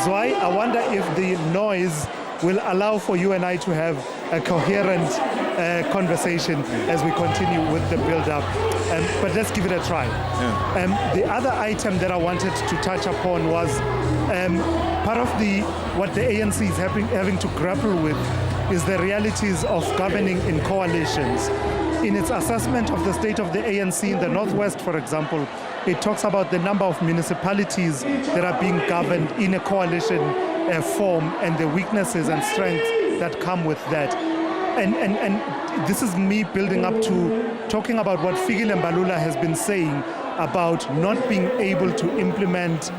Mzwai, I wonder if the noise will allow for you and I to have a coherent conversation as we continue with the build-up. But let's give it a try. Yeah. The other item that I wanted to touch upon was part of what the ANC is having to grapple with is the realities of governing in coalitions. In its assessment of the state of the ANC in the Northwest, for example, it talks about the number of municipalities that are being governed in a coalition form and the weaknesses and strengths that come with that. And this is me building up to talking about what Fikile Mbalula has been saying about not being able to implement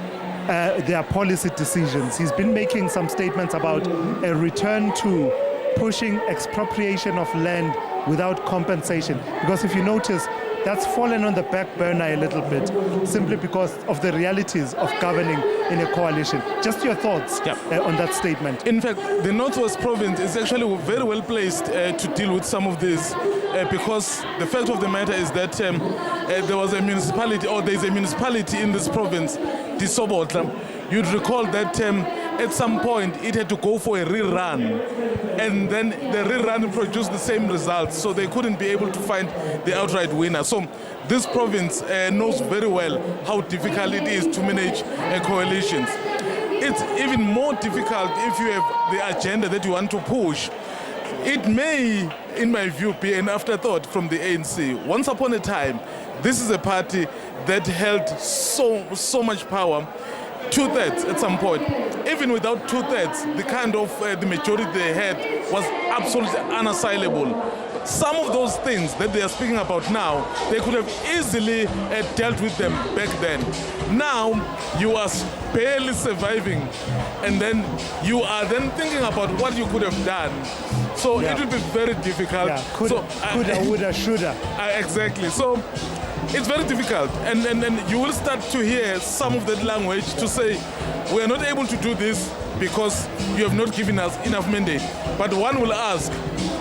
their policy decisions. He's been making some statements about a return to pushing expropriation of land without compensation. Because if you notice, that's fallen on the back burner a little bit, simply because of the realities of governing in a coalition. Just your thoughts on that statement. In fact, the Northwest Province is actually very well placed to deal with some of this because the fact of the matter is that there was a municipality, or there is a municipality in this province, Disobotla. You'd recall that at some point it had to go for a rerun, and then the rerun produced the same results, so they couldn't be able to find the outright winner. So this province knows very well how difficult it is to manage coalitions. It's even more difficult if you have the agenda that you want to push. It may, in my view, be an afterthought from the ANC. Once upon a time, this is a party that held so much power, 2/3 at some point. Even without 2/3, the kind of the majority they had was absolutely unassailable. Some of those things that they are speaking about now, they could have easily dealt with them back then. Now, you are barely surviving, and then you are then thinking about what you could have done. So it will be very difficult. Yeah. Coulda, woulda, shoulda. Exactly. So it's very difficult, and you will start to hear some of that language to say, we are not able to do this because you have not given us enough mandate. But one will ask,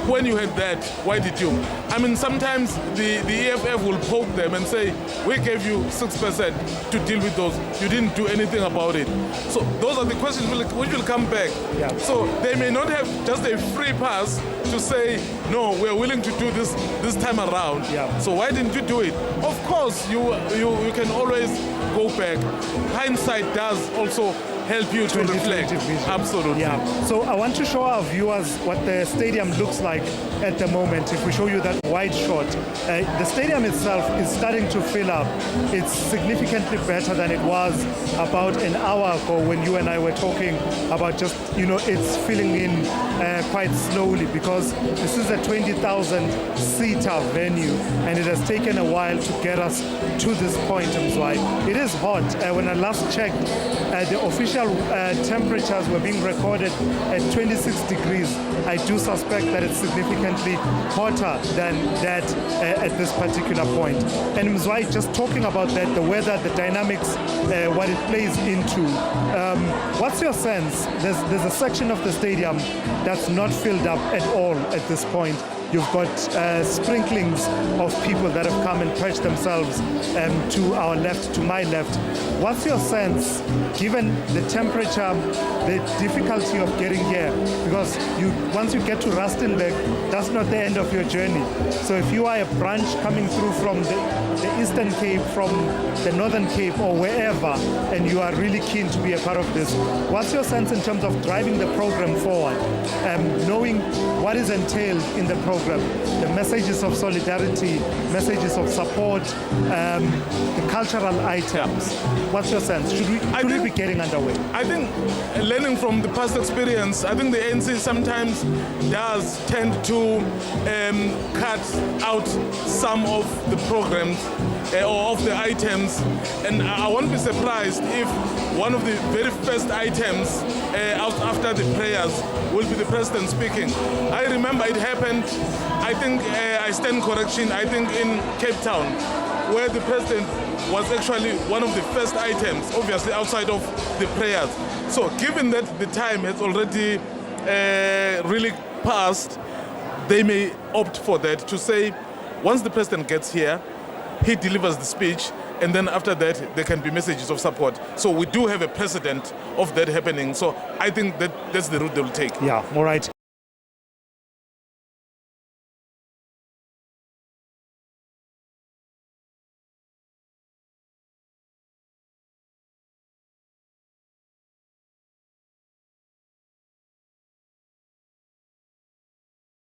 when you had that, why did you? I mean, sometimes the EFF will poke them and say, we gave you 6% to deal with those. You didn't do anything about it. So those are the questions which will come back. Yeah. So they may not have just a free pass to say, no, we're willing to do this time around. Yeah. So why didn't you do it? Of course, you can always go back. Hindsight does also help you to reflect. Absolutely. Yeah. So I want to show our viewers what the stadium looks like at the moment. If we show you that wide shot, the stadium itself is starting to fill up. It's significantly better than it was about an hour ago when you and I were talking about just, it's filling in quite slowly, because this is a 20,000 seater venue and it has taken a while to get us to this point. Mzwai. It is hot. When I last checked, the official temperatures were being recorded at 26 degrees. I do suspect that it's significantly hotter than that at this particular point. And Mzwai, just talking about that, the weather, the dynamics, what it plays into. What's your sense? There's a section of the stadium that's not filled up at all at this point. You've got sprinklings of people that have come and perched themselves to our left, to my left. What's your sense, given the temperature, the difficulty of getting here? Because once you get to Rustenburg, that's not the end of your journey. So if you are a branch coming through from the Eastern Cape, from the Northern Cape, or wherever, and you are really keen to be a part of this, what's your sense in terms of driving the program forward, knowing what is entailed in the program? The messages of solidarity, messages of support, the cultural items. What's your sense? Should we be getting underway? I think, learning from the past experience, I think the ANC sometimes does tend to cut out some of the programs or of the items, and I won't be surprised if one of the very first items after the prayers will be the president speaking. I remember it happened, I think, I stand correction, I think in Cape Town, where the president was actually one of the first items, obviously outside of the prayers. So given that the time has already really passed, they may opt for that, to say once the president gets here, he delivers the speech, and then after that there can be messages of support. So we do have a precedent of that happening. So I think that that's the route they will take. Yeah, all right.